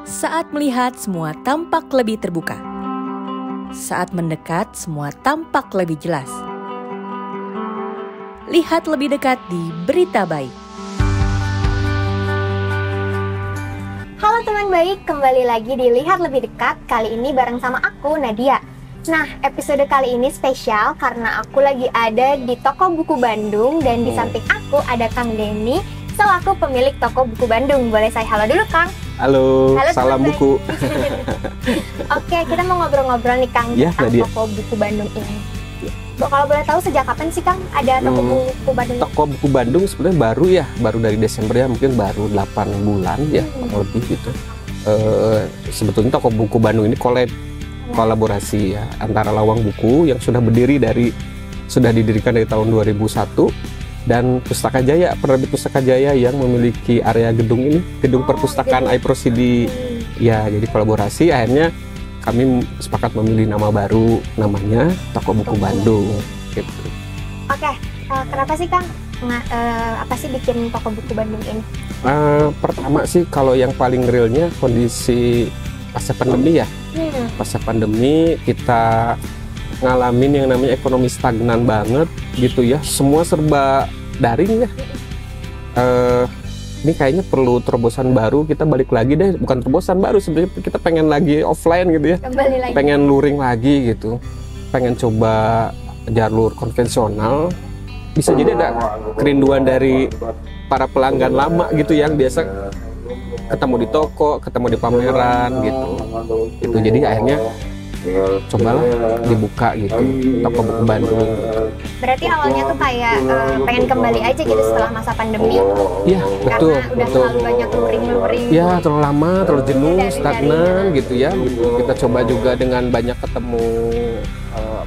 Saat melihat, semua tampak lebih terbuka. Saat mendekat, semua tampak lebih jelas. Lihat lebih dekat di Berita Baik. Halo teman baik, kembali lagi di Lihat Lebih Dekat. Kali ini bareng sama aku, Nadia. Nah, episode kali ini spesial karena aku lagi ada di toko buku Bandung. Dan di samping aku ada Kang Denny, selaku pemilik toko buku Bandung. Boleh saya halo dulu, Kang? Halo salam buku. Oke, kita mau ngobrol-ngobrol nih, Kang, tentang toko buku Bandung ini. Kalau boleh tahu sejak kapan sih, Kang, ada toko buku Bandung? Toko buku Bandung sebenarnya baru dari Desember ya, mungkin baru 8 bulan ya, lebih gitu. Sebetulnya toko buku Bandung ini kolaborasi ya antara Lawang Buku yang sudah didirikan dari tahun 2001 dan Pustaka Jaya, penerbit Pustaka Jaya yang memiliki area gedung perpustakaan iProsidi. Ya, jadi kolaborasi, akhirnya kami sepakat memilih nama baru, namanya Toko Buku Bandung gitu. Oke, kenapa sih, Kang? Apa sih bikin Toko Buku Bandung ini? Pertama sih, kalau yang paling realnya kondisi pasca pandemi ya. Pasca pandemi kita ngalamin yang namanya ekonomi stagnan banget gitu ya. Semua serba daring ya. Ini kayaknya perlu terobosan baru, kita balik lagi deh, bukan terobosan baru sebenarnya, kita pengen lagi offline gitu ya, pengen luring lagi gitu, pengen coba jalur konvensional. Bisa jadi ada kerinduan dari para pelanggan lama gitu yang biasa ketemu di toko, ketemu di pameran gitu. Jadi akhirnya cobalah dibuka gitu toko buku Bandung. Berarti awalnya tuh kayak pengen kembali aja gitu setelah masa pandemi. Iya, betul. Karena udah terlalu banyak luring. Ya, terlalu lama, terlalu jenuh, stagnan gitu ya. Kita coba juga dengan banyak ketemu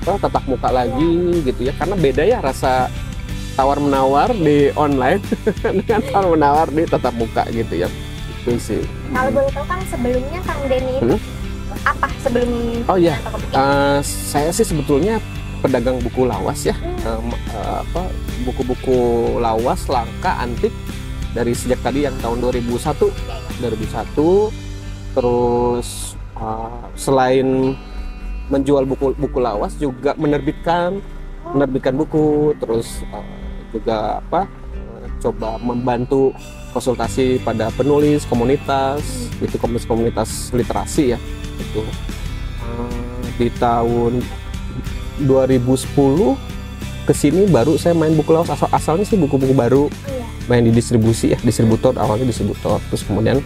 tatap muka lagi gitu ya. Karena beda ya rasa tawar-menawar di online dengan tawar-menawar di tatap muka gitu ya. Itu sih. Kalau boleh tahu, Kang, sebelumnya Kang Denny itu apa sebelum toko buku? Saya sih sebetulnya pedagang buku lawas ya, buku-buku lawas langka antik dari sejak tadi yang tahun 2001. Terus selain menjual buku lawas juga menerbitkan buku, terus juga coba membantu konsultasi pada penulis komunitas literasi ya. Itu di tahun 2010 kesini baru saya main buku lawas. Asalnya sih buku-buku baru, main di distribusi ya, awalnya distributor, terus kemudian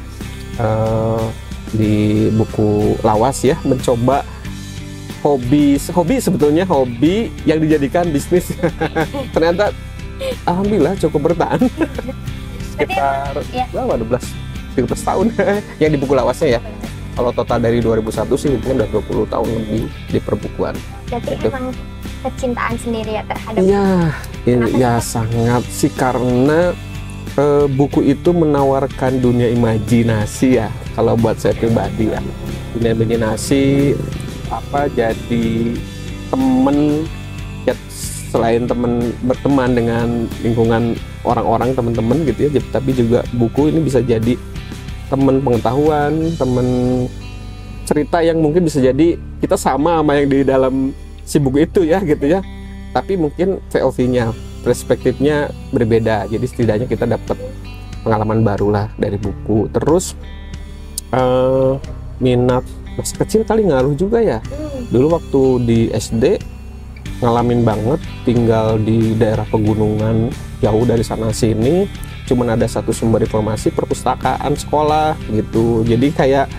di buku lawas ya, mencoba hobi yang dijadikan bisnis. Ternyata alhamdulillah cukup bertahan. Sekitar 13 tahun yang di buku lawasnya ya. Kalau total dari 2001 sih mungkin udah 20 tahun lebih di perbukuan. Jadi emang kecintaan sendiri ya terhadap. Iya, sangat sih, karena buku itu menawarkan dunia imajinasi ya. Kalau buat saya pribadi ya, dunia imajinasi jadi temen ya, selain berteman dengan lingkungan orang-orang, teman-teman gitu ya, tapi juga buku ini bisa jadi teman pengetahuan, teman cerita yang mungkin bisa jadi kita sama yang di dalam si buku itu ya gitu ya, tapi mungkin POV-nya, perspektifnya berbeda, jadi setidaknya kita dapat pengalaman baru lah dari buku. Terus minat masa kecil kali ngaruh juga ya. Dulu waktu di SD ngalamin banget tinggal di daerah pegunungan, jauh dari sana sini, cuman ada satu sumber informasi, perpustakaan sekolah gitu. Jadi kayak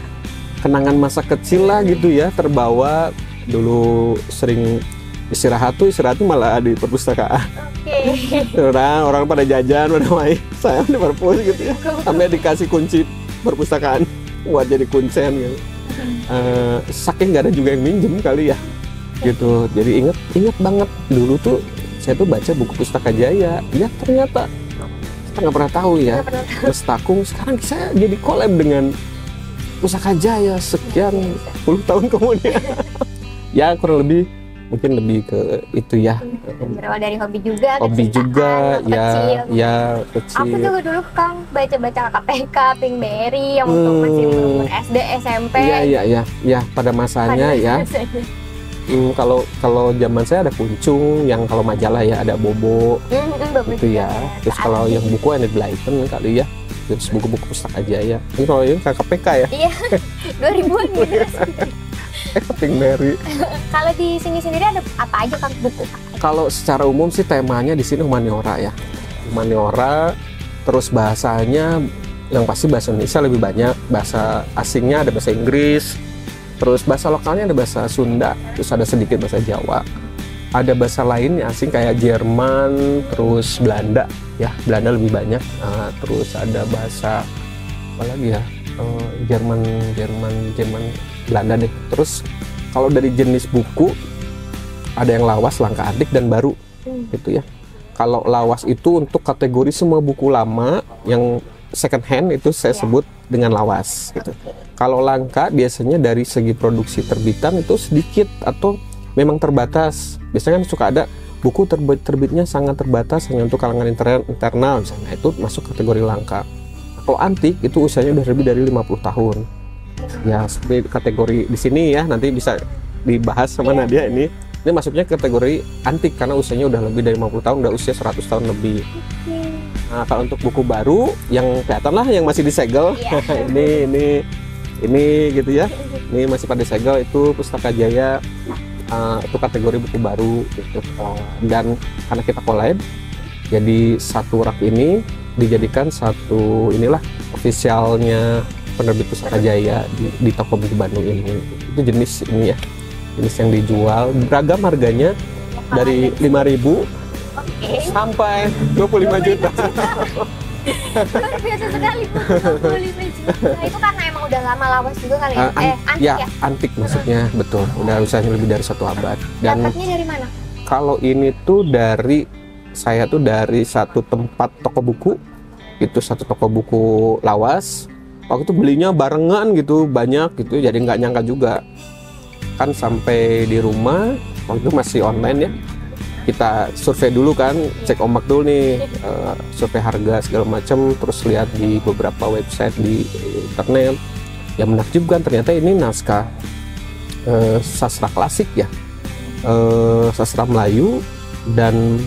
kenangan masa kecil lah gitu ya, terbawa. Dulu sering istirahat malah di perpustakaan. Orang pada jajan, pada main, saya di perpus gitu ya, sampai dikasih kunci perpustakaan buat jadi kuncen gitu. Saking nggak ada juga yang minjem kali ya gitu. Jadi inget banget dulu tuh saya tuh baca buku Pustaka Jaya ya, ternyata kita nggak pernah tahu ya, Mestakung sekarang saya jadi collab dengan Pustaka Jaya sekian puluh tahun kemudian. Ya kurang lebih mungkin lebih ke itu ya. Berawal dari hobi juga, Hobi juga, kecintaan waktu kecil. ya Aku kecil. juga dulu kan baca-baca KPK, Pinkberry yang waktu masih umur SD, SMP. Iya, pada masanya ya. Kalau zaman saya ada Kuncung, yang kalau majalah ya ada Bobo, itu ya. Terus kalau yang buku ada Blyton kali ya. Terus buku-buku pustaka aja ya. Ini kalau yang KPK ya. Iya, 2000-an generasi. Pinkberry. Kalau di sini sendiri ada apa aja Kang buku? Kalau secara umum sih temanya di sini humaniora ya. Humaniora, terus bahasanya yang pasti bahasa Indonesia lebih banyak, bahasa asingnya ada bahasa Inggris, terus bahasa lokalnya ada bahasa Sunda, terus ada sedikit bahasa Jawa. Ada bahasa lain yang asing kayak Jerman, terus Belanda ya, Belanda lebih banyak. Terus ada bahasa apa lagi ya? Jerman, Belanda deh. Terus kalau dari jenis buku ada yang lawas, langka adik, dan baru gitu ya. Kalau lawas itu untuk kategori semua buku lama yang second hand itu saya sebut dengan lawas gitu. Kalau langka biasanya dari segi produksi terbitan itu sedikit atau memang terbatas. Biasanya kan suka ada buku terbitnya sangat terbatas hanya untuk kalangan internal misalnya, itu masuk kategori langka. Kalau antik itu usianya udah lebih dari 50 tahun. Ya, seperti kategori di sini ya, nanti bisa dibahas sama Nadia ini. Ini masuknya kategori antik karena usianya udah lebih dari 50 tahun, udah usia 100 tahun lebih. Nah, kalau untuk buku baru yang kelihatan lah yang masih disegel, ini gitu ya. Ini masih pada segel, itu Pustaka Jaya, itu kategori buku baru gitu. Dan karena kita collab, jadi satu rak ini dijadikan satu inilah ofisialnya penerbit Pustaka Jaya di toko buku Bandung ini. Itu jenis ini ya. Jenis yang dijual beragam harganya dari 5.000 sampai 25 juta. Luar biasa sekali, 25 juta. Itu karena emang udah lama lawas juga kali ya? Antik ya? Antik maksudnya, betul. Udah usianya lebih dari 1 abad. Dan dapatnya dari mana? Kalau ini tuh saya tuh dari satu tempat toko buku. Itu satu toko buku lawas. Waktu itu belinya barengan gitu, banyak gitu. Jadi nggak nyangka juga. Kan sampai di rumah, waktu itu masih online ya, kita survei dulu kan, cek ombak dulu nih, survei harga segala macam, terus lihat di beberapa website di internet. Yang menakjubkan ternyata ini naskah sastra klasik ya, sastra Melayu, dan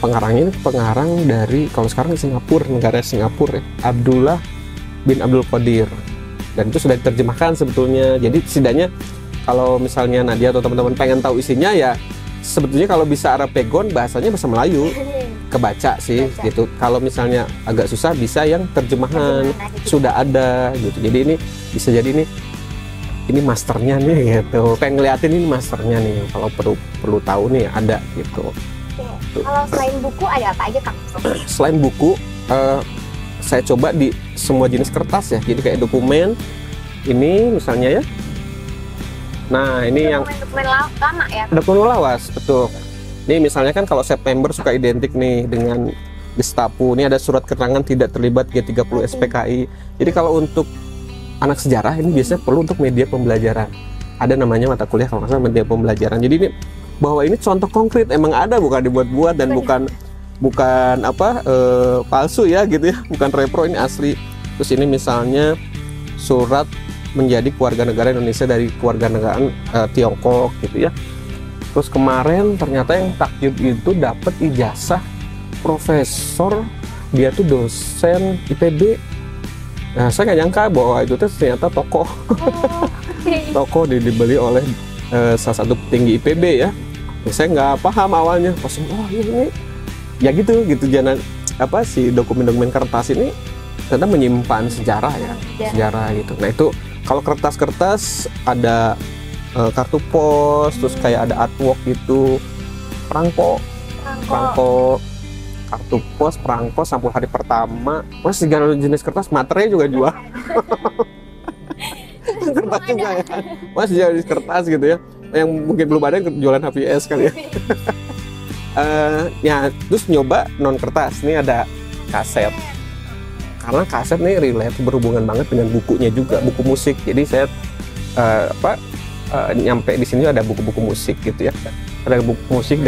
pengarangnya ini pengarang dari, kalau sekarang di Singapura, negara Singapura ya, Abdullah bin Abdul Qadir, dan itu sudah diterjemahkan sebetulnya. Jadi setidaknya kalau misalnya Nadia atau teman-teman pengen tahu isinya ya, sebetulnya kalau bisa Arapegon bahasanya bahasa Melayu, kebaca sih gitu. Kalau misalnya agak susah bisa yang terjemahan sudah ada gitu. Jadi ini bisa jadi ini masternya nih gitu. Pengen ngeliatin ini masternya nih. Kalau perlu tahu nih ada gitu. Kalau selain buku ada apa aja Kang? Selain buku, saya coba di semua jenis kertas ya. Jadi kayak dokumen ini misalnya ya. Nah, ini yang dokumen lama ya? Dokumen lawas, betul. Ini misalnya kan kalau September suka identik nih dengan Gestapo. Ini ada surat keterangan tidak terlibat G30 SPKI. Jadi kalau untuk anak sejarah ini biasanya perlu untuk media pembelajaran. Ada namanya mata kuliah kalau nggak salah media pembelajaran. Jadi ini bahwa ini contoh konkret emang ada, bukan dibuat-buat dan bukan palsu ya gitu ya, bukan repro, ini asli. Terus ini misalnya surat menjadi keluarga negara Indonesia dari keluarga negaraan Tiongkok gitu ya. Terus kemarin ternyata yang takjub itu dapat ijazah profesor, dia tuh dosen IPB. Nah, saya nggak nyangka bahwa itu ternyata tokoh. Tokoh dibeli oleh salah satu petinggi IPB ya. Saya nggak paham awalnya, pas ini ya gitu jangan si dokumen-dokumen kertas ini ternyata menyimpan sejarah ya, sejarah gitu. Nah itu kalau kertas-kertas ada kartu pos, terus kayak ada artwork gitu, perangko, kartu pos, perangko, sampul hari pertama, segala jenis kertas, materai juga jual. Kertas juga ya, jenis kertas gitu ya, yang mungkin belum ada jualan HVS kali ya. Ya terus nyoba non kertas, ini ada kaset. Karena kaset nih relate, berhubungan banget dengan bukunya juga, buku musik. Jadi saya nyampe di sini ada buku-buku musik gitu ya. ada buku musik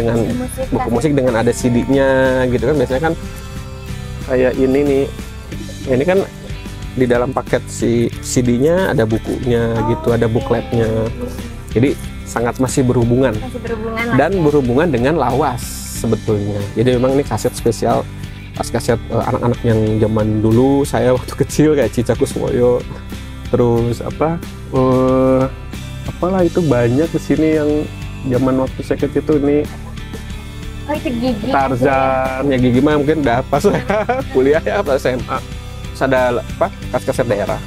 dengan ada CD-nya gitu kan. Biasanya kan kayak ini nih, ini kan di dalam paket si CD-nya ada bukunya gitu, ada bukletnya. Jadi sangat masih berhubungan dan berhubungan dengan lawas sebetulnya. Jadi memang ini kaset spesial, kaset anak-anak yang zaman dulu saya waktu kecil kayak Cica Kusmoyo, terus apalah itu banyak di sini yang zaman waktu saya kecil itu nih. Oh, itu Gigi. Tarzan, ya Gigi mah mungkin udah pas kuliah ya, pas SMA. Terus ada kaset daerah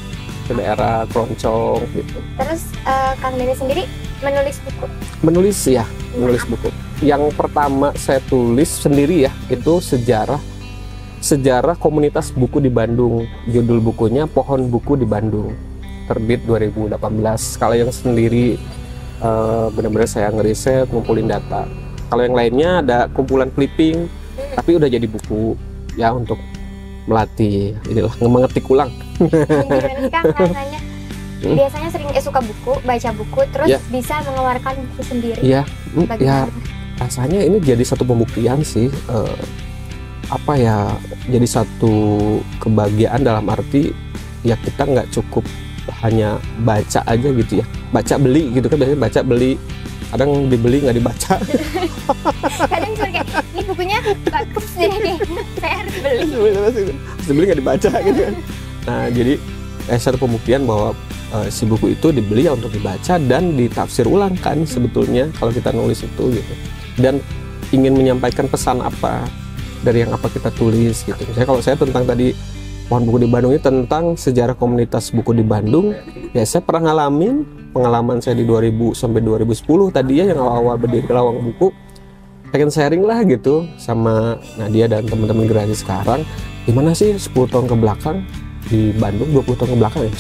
keroncong gitu. Terus Kang Denny sendiri menulis buku? Menulis buku. Yang pertama saya tulis sendiri ya, itu sejarah komunitas buku di Bandung. Judul bukunya Pohon Buku di Bandung, terbit 2018. Kalau yang sendiri benar-benar saya ngeriset, ngumpulin data. Kalau yang lainnya ada kumpulan clipping, tapi udah jadi buku ya untuk melatih inilah mengetik ulang. Gimana Kang rasanya? Biasanya sering suka baca buku, terus bisa mengeluarkan buku sendiri. Iya, ya rasanya ini jadi satu pembuktian sih. Jadi satu kebahagiaan dalam arti ya kita nggak cukup hanya baca aja gitu ya, baca beli gitu kan, biasanya baca beli, kadang dibeli nggak dibaca. Kadang suka kayak, ini bukunya bagus deh nih, saya harus beli. Dibeli nggak dibaca gitu kan. Nah jadi satu pembuktian bahwa si buku itu dibeli ya untuk dibaca dan ditafsir ulang kan sebetulnya kalau kita nulis itu gitu, dan ingin menyampaikan pesan apa dari yang apa kita tulis gitu. Misalnya kalau saya tentang tadi Pohon Buku di Bandung ini tentang sejarah komunitas buku di Bandung, ya saya pernah ngalamin pengalaman saya di 2000 sampai 2010 tadi ya, yang awal-awal berdiri Lawang Buku, pengen sharing lah gitu sama Nadia dan teman-teman generasi sekarang, gimana sih 10 tahun ke belakang di Bandung, 20 tahun ke belakang ya,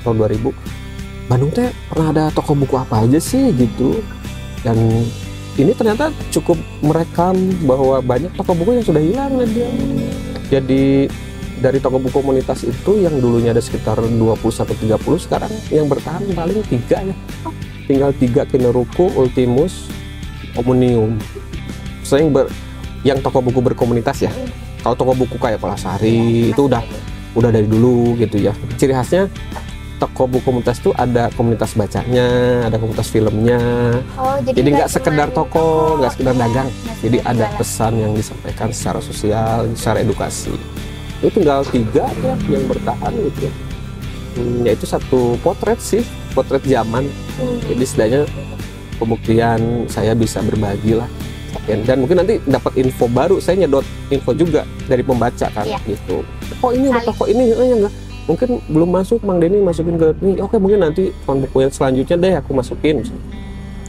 tahun 2000 Bandung teh pernah ada toko buku apa aja sih gitu. Dan ini ternyata cukup merekam bahwa banyak toko buku yang sudah hilang Nadia. Jadi dari toko buku komunitas itu yang dulunya ada sekitar 20-30, sekarang yang bertahan paling 3 ya. Tinggal 3, Kineruku, Ultimus, Omnium. Yang toko buku berkomunitas ya. Kalau toko buku kayak Palasari itu udah dari dulu gitu ya. Ciri khasnya toko buku komunitas itu ada komunitas bacanya, ada komunitas filmnya. Jadi nggak sekedar toko, nggak sekedar dagang. Jadi ada pesan yang disampaikan secara sosial, secara edukasi. Itu tinggal 3 ya yang bertahan gitu. Yaitu satu potret sih, potret zaman. Jadi setidaknya pembuktian saya bisa berbagi lah. Dan mungkin nanti dapat info baru, saya nyedot info juga dari pembaca kan gitu. Oh ini ada toko ini, enggak. Mungkin belum masuk, Mang Denny masukin ke ini. Oke, mungkin nanti buku yang selanjutnya deh aku masukin.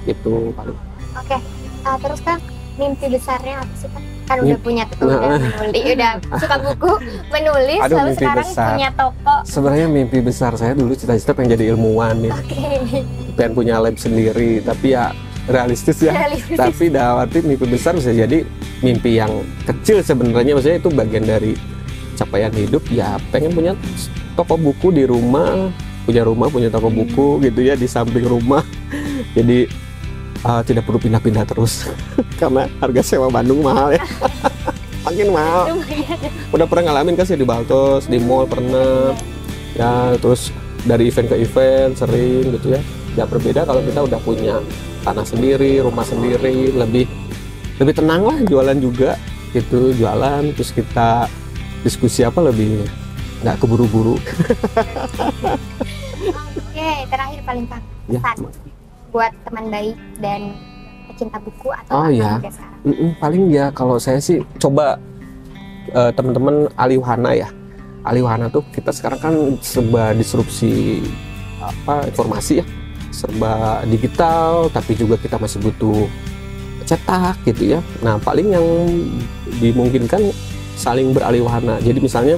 Gitu paling. Oke. Terus kan mimpi besarnya apa sih Pak? Kan udah punya udah menulis, udah suka buku, menulis, lalu sekarang punya toko. Sebenarnya mimpi besar saya dulu cita-cita pengen jadi ilmuwan nih. Pengen punya lab sendiri, tapi ya realistis ya. Tapi dalam arti mimpi besar bisa jadi mimpi yang kecil sebenarnya, maksudnya itu bagian dari capaian hidup ya. Pengen punya toko buku di rumah, punya toko buku gitu ya di samping rumah. Jadi tidak perlu pindah-pindah terus karena harga sewa Bandung mahal ya. Makin mahal. Udah pernah ngalamin kan sih di Baltos, di mall pernah ya, terus dari event ke event sering gitu ya. Ya berbeda kalau kita udah punya tanah sendiri, rumah sendiri, lebih tenang lah jualan juga gitu, jualan terus kita diskusi apa lebih nggak keburu-buru. Oke, terakhir paling Kang, pesan buat teman baik dan pecinta buku atau juga sekarang. Paling ya kalau saya sih coba teman-teman alih wahana ya. Alih wahana tuh kita sekarang kan serba disrupsi informasi ya, serba digital, tapi juga kita masih butuh cetak gitu ya. Nah paling yang dimungkinkan saling beralih wahana. Jadi misalnya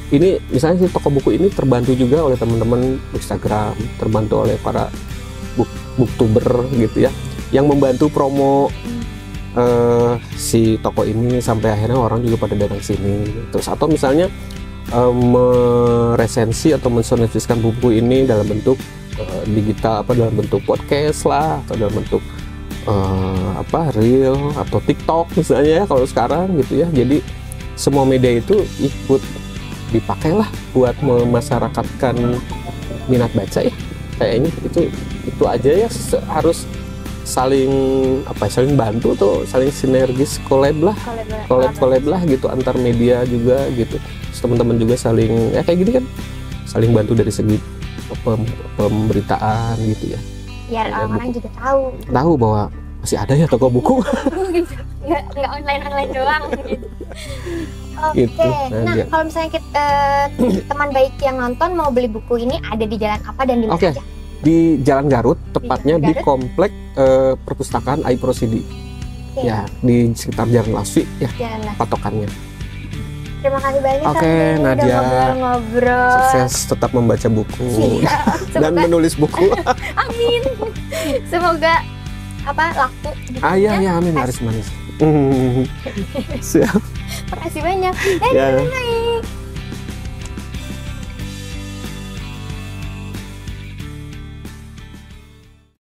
si toko buku ini terbantu juga oleh teman-teman Instagram, terbantu oleh para booktuber gitu ya, yang membantu promo si toko ini sampai akhirnya orang juga pada datang sini. Terus atau misalnya meresensi atau mensukseskan buku ini dalam bentuk digital, dalam bentuk podcast lah, atau dalam bentuk Reel atau TikTok misalnya ya kalau sekarang gitu ya. Jadi semua media itu ikut dipakailah buat memasyarakatkan minat baca ya. Kayaknya itu aja ya, harus saling bantu atau saling sinergis, collab lah gitu antar media juga gitu. Terus teman-teman juga saling kayak gini kan, saling bantu dari segi pemberitaan gitu ya. Biar orang-orang juga tahu bahwa masih ada ya toko buku. gitu. Nggak online doang gitu. Oke. Gitu, Nah, kalau misalnya kita teman baik yang nonton mau beli buku ini ada di jalan apa dan di mana aja? Di Jalan Garut, tepatnya di Garut? komplek perpustakaan iProsidi. Ya, di sekitar Jalan Laswi ya Jalan Laswi. patokannya. Terima kasih banyak Oke, Kak, Nadia. udah ngobrol. Sukses tetap membaca buku dan Semoga- menulis buku. Amin. Semoga laku. Ya, amin, laris manis. Siap. Makasih banyak. Ya. Baik.